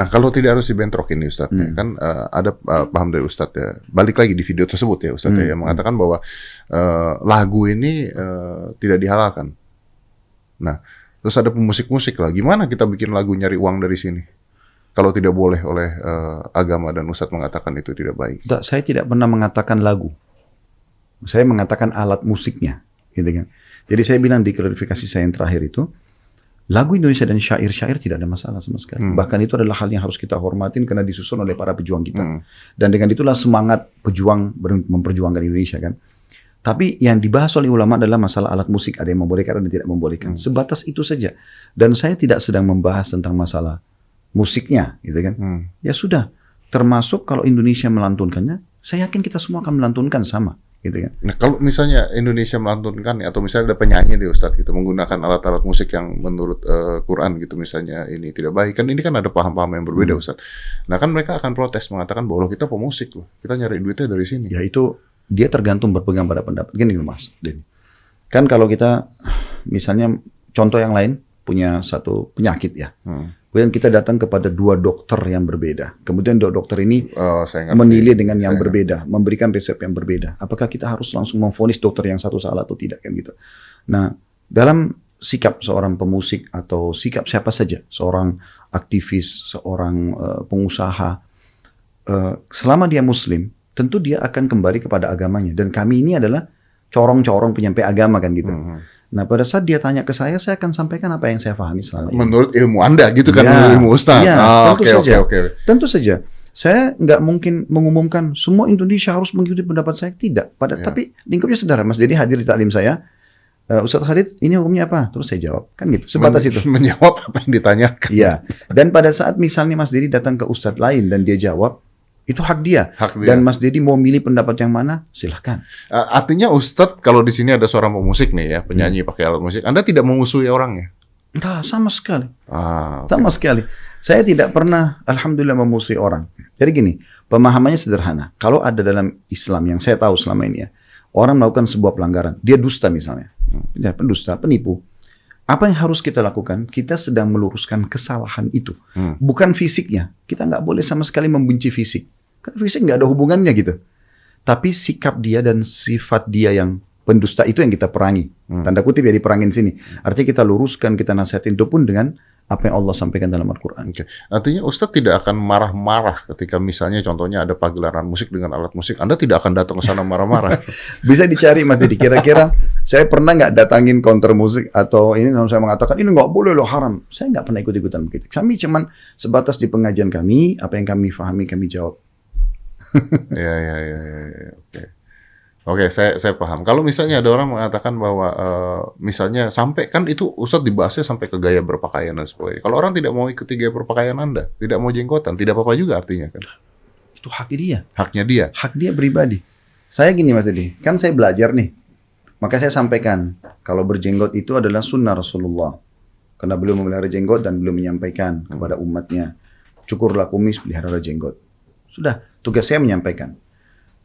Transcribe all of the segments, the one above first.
Nah, kalau tidak harus dibentrokin nih Ustadz, ya, kan ada paham dari Ustadz ya. Balik lagi di video tersebut ya Ustadz ya, yang mengatakan bahwa lagu ini tidak dihalalkan. Nah, terus ada pemusik-musik lah. Gimana kita bikin lagu nyari uang dari sini? Kalau tidak boleh oleh agama dan Ustadz mengatakan itu tidak baik. Saya tidak pernah mengatakan lagu. Saya mengatakan alat musiknya, gitu kan. Jadi saya bilang di klarifikasi saya yang terakhir itu, lagu Indonesia dan syair-syair tidak ada masalah sama sekali. Bahkan itu adalah hal yang harus kita hormatin karena disusun oleh para pejuang kita. Dan dengan itulah semangat pejuang memperjuangkan Indonesia kan. Tapi yang dibahas oleh ulama adalah masalah alat musik. Ada yang membolehkan dan tidak membolehkan. Sebatas itu saja. Dan saya tidak sedang membahas tentang masalah musiknya, gitu kan. Ya sudah. Termasuk kalau Indonesia melantunkannya, saya yakin kita semua akan melantunkan sama. Gitu kan. Nah, kalau misalnya Indonesia melantunkan atau misalnya ada penyanyi di Ustadz gitu menggunakan alat-alat musik yang menurut Quran gitu misalnya ini tidak baik, kan ini kan ada paham-paham yang berbeda Ustadz. Nah kan mereka akan protes mengatakan bahwa kita pemusik loh, kita nyari duitnya dari sini. Ya itu dia tergantung berpegang pada pendapat. Gini Mas Denny. Kan kalau kita misalnya contoh yang lain punya satu penyakit ya. Kemudian kita datang kepada dua dokter yang berbeda. Kemudian dua dokter ini menilai dengan yang berbeda, memberikan resep yang berbeda. Apakah kita harus langsung memvonis dokter yang satu salah atau tidak kan gitu. Nah, dalam sikap seorang pemusik atau sikap siapa saja, seorang aktivis, seorang pengusaha, selama dia muslim, tentu dia akan kembali kepada agamanya. Dan kami ini adalah corong-corong penyampai agama kan gitu. Nah pada saat dia tanya ke saya akan sampaikan apa yang saya pahami selama ini. Menurut ilmu Anda gitu kan, menurut ilmu Ustaz. Ya, tentu saja. Saya nggak mungkin mengumumkan semua Indonesia harus mengikuti pendapat saya, tidak. Tapi lingkupnya sederhana. Mas Dedi hadir di taklim saya, Ustaz Khalid ini hukumnya apa? Terus saya jawab, kan gitu. Sebatas itu. Menjawab apa yang ditanyakan. Iya. Dan pada saat misalnya Mas Dedi datang ke Ustaz lain dan dia jawab, itu hak dia. Dan Mas Dedi mau milih pendapat yang mana, silahkan. Artinya Ustadz kalau di sini ada seorang pemusik nih ya, penyanyi pakai alat musik, Anda tidak memusuhi orangnya? Enggak, sama sekali. Sama sekali. Saya tidak pernah, alhamdulillah, memusuhi orang. Jadi gini, pemahamannya sederhana. Kalau ada dalam Islam yang saya tahu selama ini ya, orang melakukan sebuah pelanggaran, dia dusta misalnya, pendusta, penipu. Apa yang harus kita lakukan? Kita sedang meluruskan kesalahan itu, bukan fisiknya. Kita nggak boleh sama sekali membenci fisik. Karena fisik nggak ada hubungannya gitu. Tapi sikap dia dan sifat dia yang pendusta itu yang kita perangi. Tanda kutip ya diperangin sini. Artinya kita luruskan, kita nasihatin itu pun dengan apa yang Allah sampaikan dalam Al-Quran. Artinya Ustadz tidak akan marah-marah ketika misalnya contohnya ada pagelaran musik dengan alat musik. Anda tidak akan datang ke sana marah-marah. Bisa dicari Mas Didi. Kira-kira saya pernah nggak datangin counter musik atau ini saya mengatakan ini nggak boleh loh, haram. Saya nggak pernah ikut-ikutan begitu. Kami cuman sebatas di pengajian kami, apa yang kami pahami kami jawab. Oke, saya paham. Kalau misalnya ada orang mengatakan bahwa misalnya sampai kan itu Ustadz dibahasnya sampai ke gaya berpakaian dan sebagainya. Kalau orang tidak mau ikuti gaya berpakaian Anda, tidak mau jenggotan, tidak apa-apa juga artinya kan? Itu hak dia. Haknya dia. Hak dia pribadi. Saya gini Mas Didi, kan saya belajar nih. Maka saya sampaikan kalau berjenggot itu adalah sunnah Rasulullah. Karena beliau memelihara jenggot dan beliau menyampaikan kepada umatnya, cukurlah kumis, pelihara jenggot. Sudah, tugas saya menyampaikan.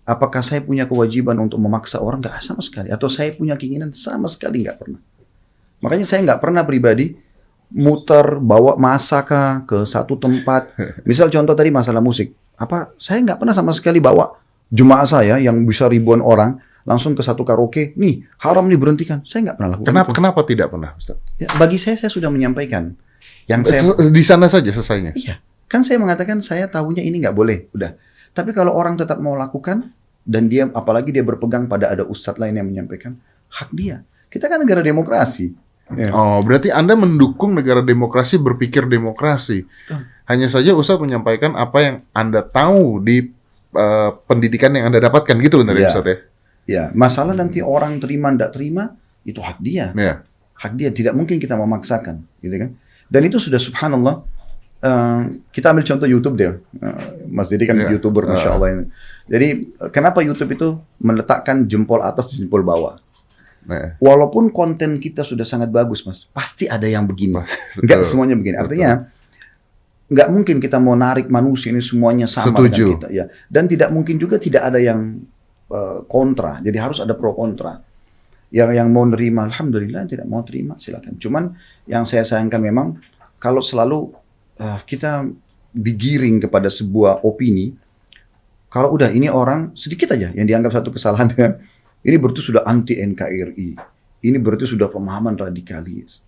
Apakah saya punya kewajiban untuk memaksa orang? Nggak, sama sekali. Atau saya punya keinginan? Sama sekali nggak pernah. Makanya saya nggak pernah pribadi muter, bawa masa ke satu tempat. Misal contoh tadi masalah musik. Saya nggak pernah sama sekali bawa jemaah saya yang bisa ribuan orang langsung ke satu karaoke. Nih, haram nih berhentikan. Saya nggak pernah lakukan. Kenapa tidak pernah, Ustaz? Ya, bagi saya sudah menyampaikan. Di sana saja selesainya? Iya. Kan saya mengatakan saya tahunya ini nggak boleh. Udah. Tapi kalau orang tetap mau lakukan, dan dia apalagi dia berpegang pada ada ustadz lain yang menyampaikan, hak dia. Kita kan negara demokrasi. Ya. Oh, berarti Anda mendukung negara demokrasi, berpikir demokrasi. Hanya saja Ustadz menyampaikan apa yang Anda tahu di pendidikan yang Anda dapatkan gitu benar ya Ustadz ya? Ya, masalah nanti orang terima tidak terima itu hak dia. Ya. Hak dia, tidak mungkin kita memaksakan, gitu kan? Dan itu sudah subhanallah. Kita ambil contoh YouTube deh, Mas Didi kan YouTuber, Masya Allah ini. Jadi kenapa YouTube itu meletakkan jempol atas dan jempol bawah? Walaupun konten kita sudah sangat bagus, Mas, pasti ada yang begini. Enggak semuanya begini. Artinya nggak mungkin kita mau narik manusia ini semuanya sama dengan kita, ya. Dan tidak mungkin juga tidak ada yang kontra. Jadi harus ada pro kontra. Yang mau nerima, alhamdulillah. Tidak mau terima, silakan. Cuman yang saya sayangkan memang kalau selalu kita digiring kepada sebuah opini, kalau udah ini orang sedikit aja yang dianggap satu kesalahan, ini berarti sudah anti NKRI, ini berarti sudah pemahaman radikalis.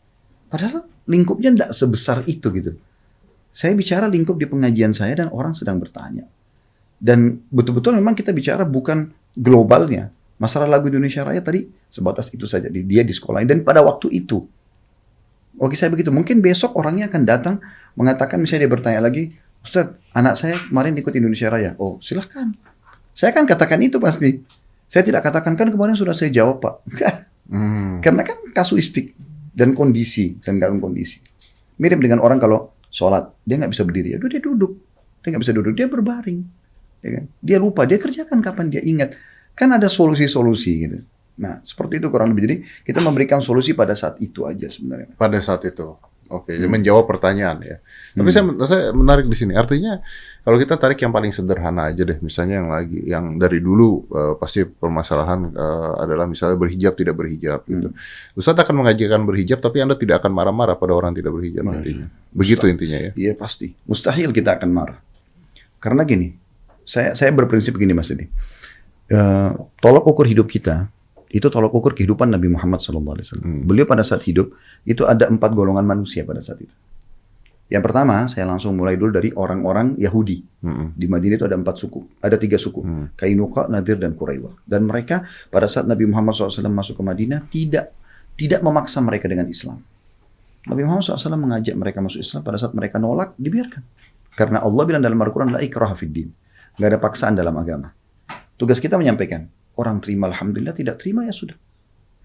Padahal lingkupnya tidak sebesar itu gitu. Saya bicara lingkup di pengajian saya dan orang sedang bertanya. Dan betul-betul memang kita bicara bukan globalnya. Masalah lagu Indonesia Raya tadi sebatas itu saja. Dia di sekolah. Dan pada waktu itu, oke saya begitu. Mungkin besok orangnya akan datang mengatakan, misalnya dia bertanya lagi, Ustadz, anak saya kemarin ikut Indonesia Raya. Oh silahkan. Saya akan katakan itu pasti. Saya tidak katakan, kan kemarin sudah saya jawab Pak. Karena kan kasuistik dan kondisi. Dan kondisi. Mirip dengan orang kalau sholat, dia nggak bisa berdiri. Aduh dia duduk. Dia nggak bisa duduk, dia berbaring. Ya kan? Dia lupa, dia kerjakan kapan dia ingat. Kan ada solusi-solusi gitu. Nah, seperti itu kurang lebih. Jadi, kita memberikan solusi pada saat itu aja sebenarnya. Pada saat itu. Oke, menjawab pertanyaan ya. Tapi saya menarik di sini. Artinya, kalau kita tarik yang paling sederhana aja deh. Misalnya yang dari dulu pasti permasalahan adalah misalnya berhijab, tidak berhijab gitu. Ustadz akan mengajarkan berhijab, tapi Anda tidak akan marah-marah pada orang tidak berhijab intinya. Begitu intinya ya? Iya, pasti. Mustahil kita akan marah. Karena gini, saya berprinsip begini Mas Edi. Tolok ukur hidup kita itu tolok ukur kehidupan Nabi Muhammad SAW. Beliau pada saat hidup itu ada 4 golongan manusia pada saat itu. Yang pertama, saya langsung mulai dulu dari orang-orang Yahudi. Di Madinah itu ada 4 suku, ada 3 suku, Kainuqa, Nadir, dan Quraidah. Dan mereka pada saat Nabi Muhammad SAW masuk ke Madinah tidak memaksa mereka dengan Islam. Nabi Muhammad SAW mengajak mereka masuk Islam. Pada saat mereka nolak, dibiarkan. Karena Allah bilang dalam Al-Quran, la ikraha fid din. Nggak ada paksaan dalam agama. Tugas kita menyampaikan, orang terima alhamdulillah, tidak terima ya sudah.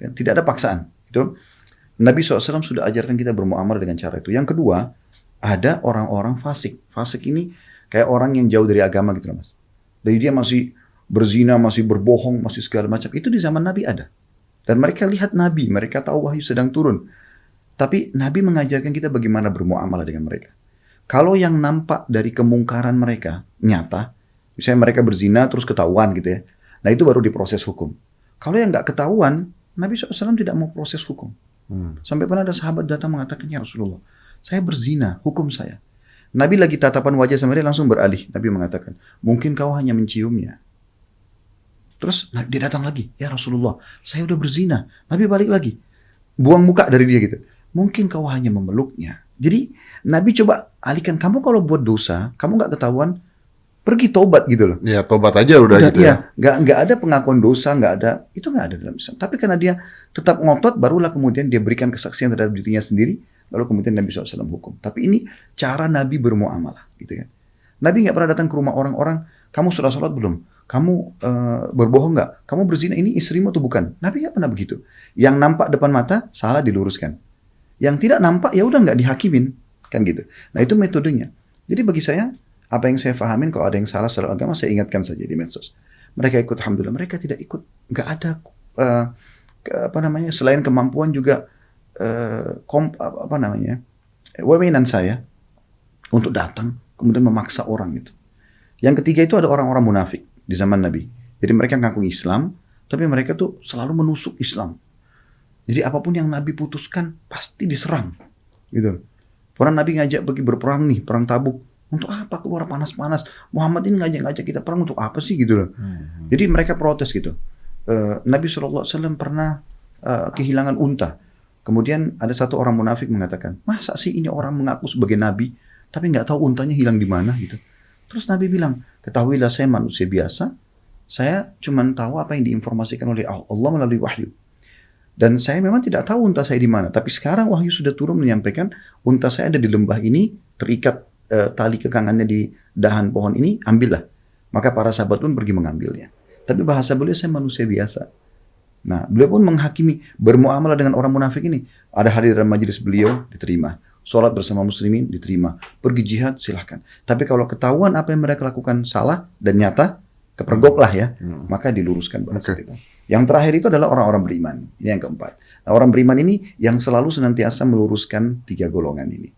Kan? Tidak ada paksaan. Itu Nabi SAW sudah ajarkan kita bermuamalah dengan cara itu. Yang kedua, ada orang-orang fasik. Fasik ini kayak orang yang jauh dari agama gitu Mas. Jadi dia masih berzina, masih berbohong, masih segala macam. Itu di zaman Nabi ada. Dan mereka lihat Nabi, mereka tahu wahyu sedang turun. Tapi Nabi mengajarkan kita bagaimana bermuamalah dengan mereka. Kalau yang nampak dari kemungkaran mereka nyata, misalnya mereka berzina terus ketahuan gitu ya. Nah itu baru diproses hukum. Kalau yang nggak ketahuan, Nabi SAW tidak mau proses hukum. Sampai pernah ada sahabat datang mengatakan, ya Rasulullah, saya berzina, hukum saya. Nabi lagi tatapan wajah sama dia langsung beralih. Nabi mengatakan, mungkin kau hanya menciumnya. Terus dia datang lagi, ya Rasulullah, saya udah berzina. Nabi balik lagi, buang muka dari dia gitu. Mungkin kau hanya memeluknya. Jadi Nabi coba alihkan, kamu kalau buat dosa, kamu nggak ketahuan, pergi tobat gitu loh. Ya tobat aja udah gitu ya. Nggak ada pengakuan dosa, nggak ada, itu nggak ada dalam Islam. Tapi karena dia tetap ngotot, barulah kemudian dia berikan kesaksian terhadap dirinya sendiri, lalu kemudian Nabi SAW hukum. Tapi ini cara Nabi bermuamalah, gitu kan. Nabi nggak pernah datang ke rumah orang-orang, kamu sudah sholat belum? Kamu berbohong nggak? Kamu berzina, ini istrimu atau bukan? Nabi nggak pernah begitu. Yang nampak depan mata salah diluruskan. Yang tidak nampak ya udah nggak dihakimin, kan gitu. Nah itu metodenya. Jadi bagi saya, apa yang saya fahamin, kalau ada yang salah secara agama, saya ingatkan saja di medsos. Mereka ikut, alhamdulillah. Mereka tidak ikut. Nggak ada, selain kemampuan juga, wewenang saya untuk datang, kemudian memaksa orang itu. Yang ketiga itu ada orang-orang munafik di zaman Nabi. Jadi mereka ngaku Islam, tapi mereka tuh selalu menusuk Islam. Jadi apapun yang Nabi putuskan, pasti diserang. Gitu. Pernah Nabi ngajak pergi berperang nih, perang Tabuk. Untuk apa keluar panas-panas? Muhammad ini ngajak kita perang untuk apa sih gitu loh. Jadi mereka protes gitu. Nabi SAW pernah kehilangan unta. Kemudian ada satu orang munafik mengatakan, masa sih ini orang mengaku sebagai Nabi, tapi nggak tahu untanya hilang di mana gitu. Terus Nabi bilang, ketahuilah saya manusia biasa, saya cuma tahu apa yang diinformasikan oleh Allah melalui wahyu. Dan saya memang tidak tahu unta saya di mana. Tapi sekarang wahyu sudah turun menyampaikan, unta saya ada di lembah ini, terikat tali kekangannya di dahan pohon ini, ambillah. Maka para sahabat pun pergi mengambilnya. Tapi bahasa beliau, saya manusia biasa. Nah, beliau pun menghakimi, bermuamalah dengan orang munafik ini. Ada hadir dalam majelis beliau, diterima. Sholat bersama muslimin, diterima. Pergi jihad, silahkan. Tapi kalau ketahuan apa yang mereka lakukan salah dan nyata, kepergoklah ya, maka diluruskan bahasa kita. Yang terakhir itu adalah orang-orang beriman. Ini yang keempat. Nah, orang beriman ini yang selalu senantiasa meluruskan 3 golongan ini.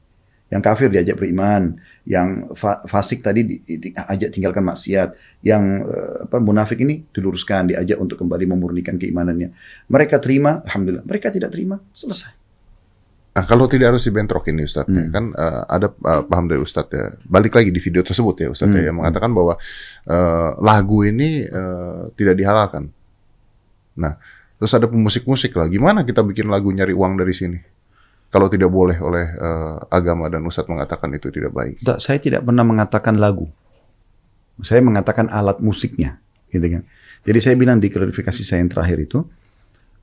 Yang kafir diajak beriman, yang fasik tadi diajak tinggalkan maksiat, yang munafik ini diluruskan, diajak untuk kembali memurnikan keimanannya. Mereka terima, alhamdulillah. Mereka tidak terima, selesai. Nah, kalau tidak harus dibentrokin nih Ustadz, ya, kan ada paham dari Ustadz ya. Balik lagi di video tersebut ya Ustadz ya, yang mengatakan bahwa lagu ini tidak dihalalkan. Nah, terus ada pemusik-musik lah. Gimana kita bikin lagu nyari uang dari sini? Kalau tidak boleh oleh agama dan Ustadz mengatakan itu tidak baik. Saya tidak pernah mengatakan lagu. Saya mengatakan alat musiknya, gitu kan. Jadi saya bilang di klarifikasi saya yang terakhir itu,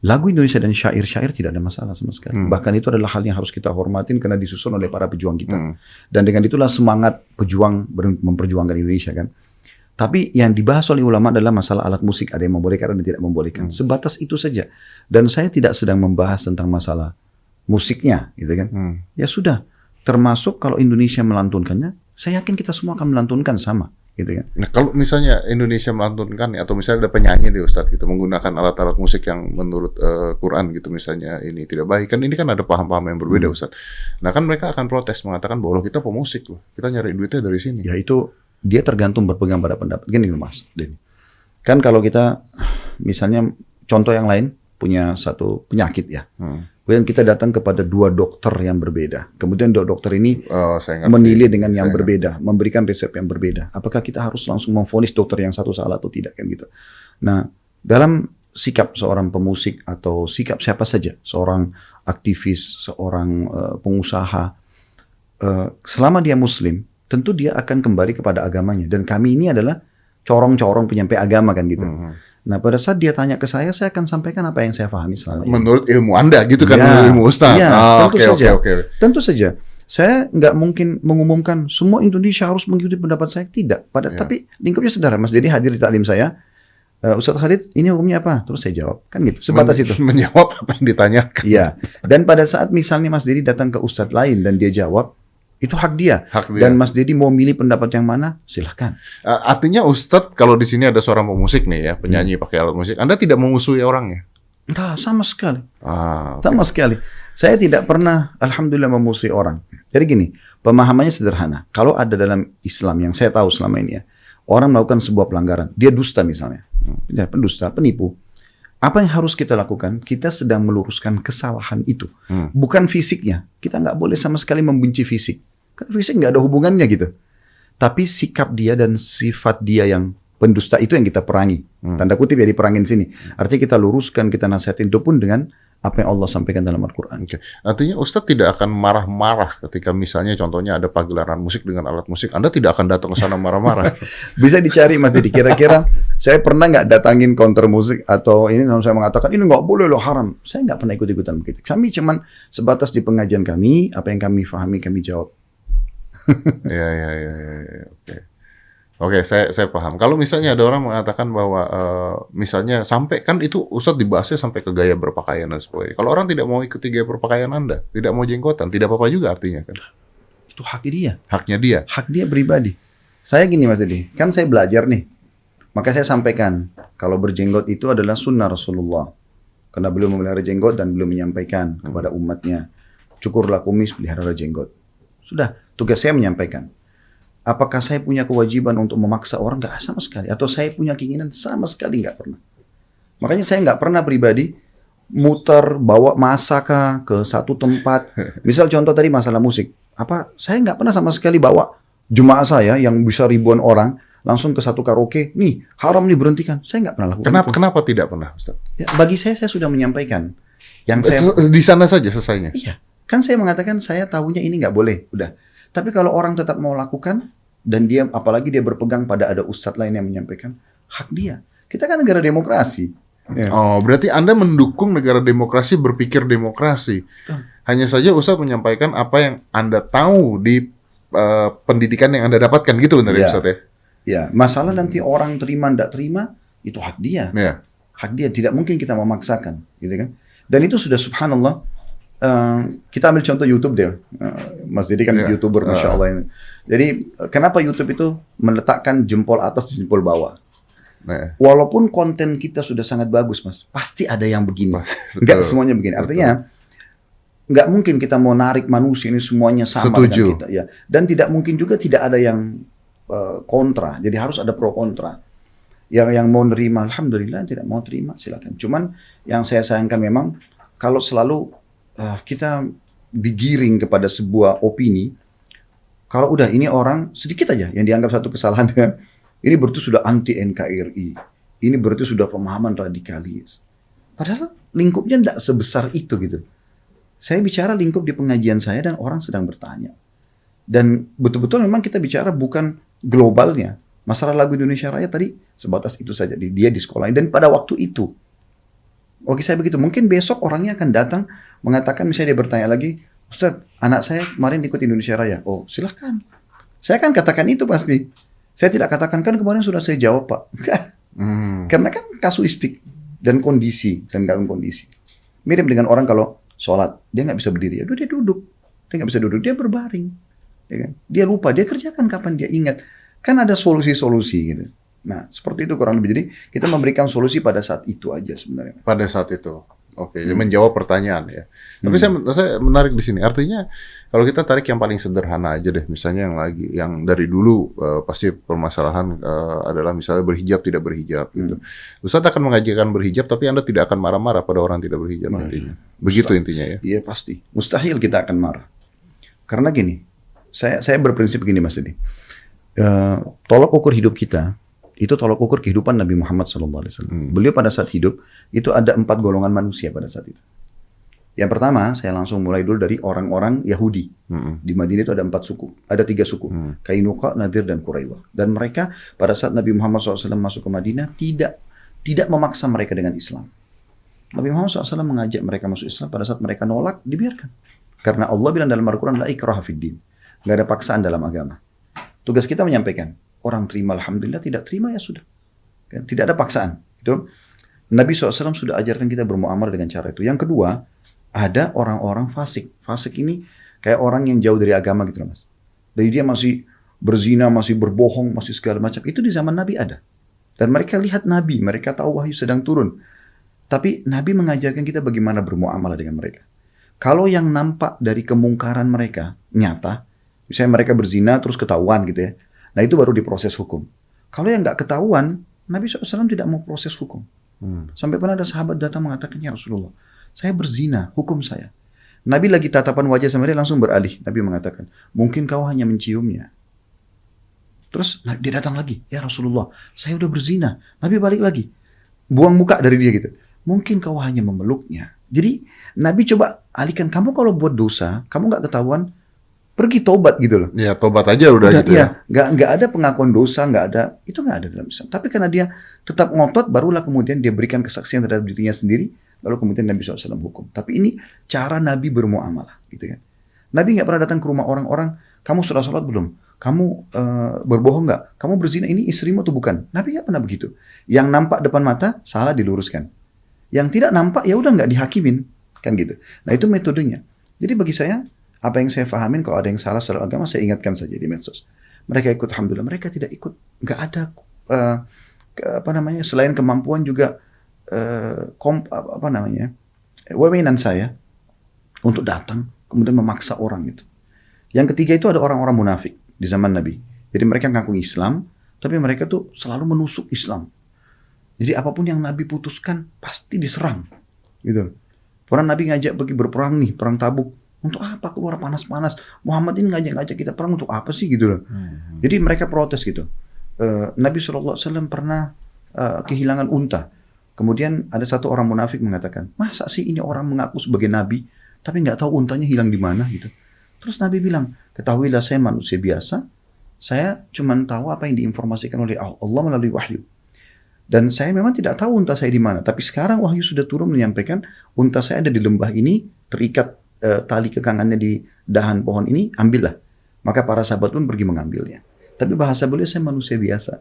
lagu Indonesia dan syair-syair tidak ada masalah sama sekali. Bahkan itu adalah hal yang harus kita hormatin karena disusun oleh para pejuang kita. Dan dengan itulah semangat pejuang memperjuangkan Indonesia kan. Tapi yang dibahas oleh ulama adalah masalah alat musik. Ada yang membolehkan dan tidak membolehkan. Sebatas itu saja. Dan saya tidak sedang membahas tentang masalah musiknya, gitu kan. Ya sudah. Termasuk kalau Indonesia melantunkannya, saya yakin kita semua akan melantunkan sama. Gitu kan. Nah, kalau misalnya Indonesia melantunkan atau misalnya ada penyanyi di Ustadz gitu menggunakan alat-alat musik yang menurut Quran gitu misalnya ini tidak baik, kan ini kan ada paham-paham yang berbeda Ustadz. Nah kan mereka akan protes mengatakan bahwa kita pemusik loh, kita nyari duitnya dari sini. Ya itu dia tergantung berpegang pada pendapat. Gini Mas Denny. Kan kalau kita misalnya contoh yang lain punya satu penyakit ya. Kemudian kita datang kepada dua dokter yang berbeda. Kemudian dua dokter ini menilai dengan yang berbeda, memberikan resep yang berbeda. Apakah kita harus langsung memvonis dokter yang satu salah atau tidak kan gitu. Nah, dalam sikap seorang pemusik atau sikap siapa saja, seorang aktivis, seorang pengusaha, selama dia muslim, tentu dia akan kembali kepada agamanya. Dan kami ini adalah corong-corong penyampai agama kan gitu. Nah pada saat dia tanya ke saya akan sampaikan apa yang saya pahami selama ini. Menurut ilmu Anda gitu kan, menurut ilmu Ustaz. Ya, tentu saja. Saya nggak mungkin mengumumkan semua Indonesia harus mengikuti pendapat saya, tidak. Tapi lingkupnya sederhana. Mas Dedi hadir di taklim saya, Ustaz Khalid, ini hukumnya apa? Terus saya jawab, kan gitu. Sebatas itu. Menjawab apa yang ditanyakan. Iya. Dan pada saat misalnya Mas Dedi datang ke Ustaz lain dan dia jawab, itu hak dia. Dan Mas Dedi mau milih pendapat yang mana, silahkan. Artinya Ustadz kalau di sini ada seorang pemusik nih ya, penyanyi pakai alat musik, Anda tidak memusuhi orangnya? Enggak, sama sekali. Sama sekali. Saya tidak pernah, alhamdulillah, memusuhi orang. Jadi gini, pemahamannya sederhana. Kalau ada dalam Islam yang saya tahu selama ini ya, orang melakukan sebuah pelanggaran, dia dusta misalnya, pendusta, penipu. Apa yang harus kita lakukan? Kita sedang meluruskan kesalahan itu, bukan fisiknya. Kita nggak boleh sama sekali membenci fisik. Karena fisik nggak ada hubungannya gitu. Tapi sikap dia dan sifat dia yang pendusta itu yang kita perangi. Tanda kutip ya diperangin sini. Artinya kita luruskan, kita nasihatin itu pun dengan apa yang Allah sampaikan dalam Al-Quran. Artinya Ustadz tidak akan marah-marah ketika misalnya contohnya ada pagelaran musik dengan alat musik. Anda tidak akan datang ke sana marah-marah. Bisa dicari Mas Didi. Kira-kira saya pernah nggak datangin konter musik atau ini kalau saya mengatakan ini nggak boleh loh, haram. Saya nggak pernah ikut-ikutan begitu. Kami cuman sebatas di pengajian kami, apa yang kami fahami kami jawab. Oke, saya paham. Kalau misalnya ada orang mengatakan bahwa misalnya sampai kan itu Ustadz dibahasnya sampai ke gaya berpakaian dan sebagainya. Kalau orang tidak mau ikuti gaya berpakaian Anda, tidak mau jenggotan, tidak apa-apa juga artinya kan? Itu hak dia. Haknya dia. Hak dia pribadi. Saya gini Mas Didi, kan saya belajar nih. Maka saya sampaikan kalau berjenggot itu adalah sunnah Rasulullah. Karena beliau memelihara jenggot dan beliau menyampaikan kepada umatnya, cukurlah kumis, pelihara jenggot. Sudah, tugas saya menyampaikan. Apakah saya punya kewajiban untuk memaksa orang? Nggak, sama sekali. Atau saya punya keinginan? Sama sekali nggak pernah. Makanya saya nggak pernah pribadi muter, bawa masa ke satu tempat. Misal contoh tadi masalah musik. Saya nggak pernah sama sekali bawa jemaah saya yang bisa ribuan orang langsung ke satu karaoke. Nih, haram nih, berhentikan. Saya nggak pernah lakukan. Kenapa tidak pernah, Ustaz? Ya, bagi saya sudah menyampaikan. Di sana saja selesainya? Iya. Kan saya mengatakan saya tahunya ini nggak boleh. Udah. Tapi kalau orang tetap mau lakukan, dan dia, apalagi dia berpegang pada ada ustadz lain yang menyampaikan, hak dia. Kita kan negara demokrasi. Ya. Oh, berarti Anda mendukung negara demokrasi, berpikir demokrasi. Hanya saja ustadz menyampaikan apa yang Anda tahu di pendidikan yang Anda dapatkan, gitu benar ya Ustadz ya? Ya, masalah nanti orang terima, tidak terima, itu hak dia. Ya. Hak dia, tidak mungkin kita memaksakan. Gitu kan? Dan itu sudah subhanallah, kita ambil contoh YouTube deh, Mas Didi kan YouTuber, Masya Allah ini. Jadi kenapa YouTube itu meletakkan jempol atas dan jempol bawah? Walaupun konten kita sudah sangat bagus, Mas, pasti ada yang begini. Enggak semuanya begini. Artinya nggak mungkin kita mau narik manusia ini semuanya sama dengan kita. Ya. Dan tidak mungkin juga tidak ada yang kontra. Jadi harus ada pro kontra. Yang mau nerima, alhamdulillah. Tidak mau terima, silakan. Cuman yang saya sayangkan memang kalau selalu kita digiring kepada sebuah opini, kalau udah ini orang sedikit aja yang dianggap satu kesalahan, ini berarti sudah anti NKRI, ini berarti sudah pemahaman radikalis. Padahal lingkupnya tidak sebesar itu gitu. Saya bicara lingkup di pengajian saya dan orang sedang bertanya. Dan betul-betul memang kita bicara bukan globalnya. Masalah lagu Indonesia Raya tadi sebatas itu saja. Dia di sekolah. Dan pada waktu itu, oke saya begitu. Mungkin besok orangnya akan datang mengatakan, misalnya dia bertanya lagi, Ustadz, anak saya kemarin ikut Indonesia Raya. Oh silahkan. Saya akan katakan itu pasti. Saya tidak katakan, kan kemarin sudah saya jawab Pak. Karena kan kasuistik dan kondisi. Dan kondisi. Mirip dengan orang kalau sholat, dia nggak bisa berdiri, aduh dia duduk, dia nggak bisa duduk, dia berbaring, ya kan? Dia lupa, dia kerjakan kapan dia ingat, kan ada solusi-solusi gitu. Nah seperti itu kurang lebih, jadi kita memberikan solusi pada saat itu aja sebenarnya. Pada saat itu, oke, menjawab pertanyaan ya. Tapi saya menarik di sini, artinya kalau kita tarik yang paling sederhana aja deh, misalnya yang dari dulu pasti permasalahan adalah misalnya berhijab tidak berhijab gitu. Ustadz akan mengajarkan berhijab, tapi Anda tidak akan marah-marah pada orang tidak berhijab intinya. Begitu intinya ya? Iya pasti, mustahil kita akan marah. Karena gini, saya berprinsip gini Mas Edi, tolok ukur hidup kita itu tolok ukur kehidupan Nabi Muhammad SAW. Beliau pada saat hidup itu ada 4 golongan manusia pada saat itu. Yang pertama, saya langsung mulai dulu dari orang-orang Yahudi. Di Madinah itu ada 4 suku, ada 3 suku, Kainuqa, Nadir, dan Quraidah. Dan mereka pada saat Nabi Muhammad SAW masuk ke Madinah tidak memaksa mereka dengan Islam. Nabi Muhammad SAW mengajak mereka masuk Islam, pada saat mereka nolak, dibiarkan. Karena Allah bilang dalam Al-Quran, la ikraha fid din. Nggak ada paksaan dalam agama. Tugas kita menyampaikan, orang terima alhamdulillah, tidak terima ya sudah. Tidak ada paksaan. Itu Nabi SAW sudah ajarkan kita bermuamalah dengan cara itu. Yang kedua, ada orang-orang fasik. Fasik ini kayak orang yang jauh dari agama gitu Mas. Jadi dia masih berzina, masih berbohong, masih segala macam. Itu di zaman Nabi ada. Dan mereka lihat Nabi, mereka tahu wahyu sedang turun. Tapi Nabi mengajarkan kita bagaimana bermuamalah dengan mereka. Kalau yang nampak dari kemungkaran mereka nyata, misalnya mereka berzina terus ketahuan gitu ya. Nah itu baru diproses hukum. Kalau yang nggak ketahuan, Nabi SAW tidak mau proses hukum. Sampai pernah ada sahabat datang mengatakan, ya Rasulullah, saya berzina, hukum saya. Nabi lagi tatapan wajah sama dia langsung beralih. Nabi mengatakan, mungkin kau hanya menciumnya. Terus dia datang lagi, ya Rasulullah, saya udah berzina. Nabi balik lagi, buang muka dari dia gitu. Mungkin kau hanya memeluknya. Jadi Nabi coba alihkan, kamu kalau buat dosa, kamu nggak ketahuan, pergi tobat gitu loh. Ya tobat aja udah gitu ya. Nggak ada pengakuan dosa, nggak ada, itu nggak ada dalam Islam. Tapi karena dia tetap ngotot, barulah kemudian dia berikan kesaksian terhadap dirinya sendiri, lalu kemudian Nabi SAW hukum. Tapi ini cara Nabi bermuamalah, gitu kan. Nabi nggak pernah datang ke rumah orang-orang, kamu sudah sholat belum? Kamu berbohong nggak? Kamu berzina, ini istrimu atau bukan? Nabi nggak pernah begitu. Yang nampak depan mata, salah diluruskan. Yang tidak nampak, ya udah nggak dihakimin, kan gitu. Nah itu metodenya. Jadi bagi saya, apa yang saya fahamin, kalau ada yang salah secara agama, saya ingatkan saja di medsos. Mereka ikut, alhamdulillah. Mereka tidak ikut, nggak ada selain kemampuan juga wewenang saya untuk datang kemudian memaksa orang itu. Yang ketiga itu ada orang-orang munafik di zaman Nabi. Jadi mereka ngaku Islam, tapi mereka tuh selalu menusuk Islam. Jadi apapun yang Nabi putuskan pasti diserang, gitu. Pernah Nabi ngajak pergi berperang nih, perang Tabuk. Untuk apa keluar panas-panas? Muhammad ini ngajak-ngajak kita perang untuk apa sih gitu loh. Jadi mereka protes gitu. Nabi SAW pernah kehilangan unta. Kemudian ada satu orang munafik mengatakan, masa sih ini orang mengaku sebagai Nabi, tapi nggak tahu untanya hilang di mana gitu. Terus Nabi bilang, ketahuilah saya manusia biasa, saya cuma tahu apa yang diinformasikan oleh Allah melalui wahyu. Dan saya memang tidak tahu unta saya di mana. Tapi sekarang wahyu sudah turun menyampaikan, unta saya ada di lembah ini, terikat tali kekangannya di dahan pohon ini, ambillah. Maka para sahabat pun pergi mengambilnya. Tapi bahasa beliau, saya manusia biasa.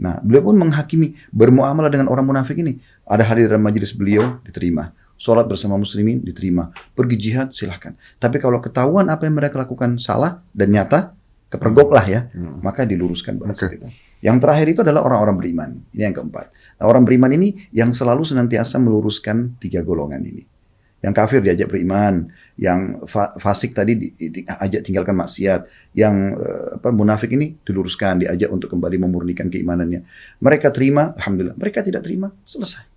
Nah, beliau pun menghakimi, bermuamalah dengan orang munafik ini. Ada hadir dalam majelis beliau, diterima. Sholat bersama muslimin, diterima. Pergi jihad, silahkan. Tapi kalau ketahuan apa yang mereka lakukan salah dan nyata, kepergok lah ya, maka diluruskan bahasa kita. Yang terakhir itu adalah orang-orang beriman. Ini yang keempat. Nah, orang beriman ini yang selalu senantiasa meluruskan 3 golongan ini. Yang kafir diajak beriman, yang fasik tadi diajak tinggalkan maksiat, yang munafik ini diluruskan, diajak untuk kembali memurnikan keimanannya. Mereka terima, alhamdulillah. Mereka tidak terima, selesai.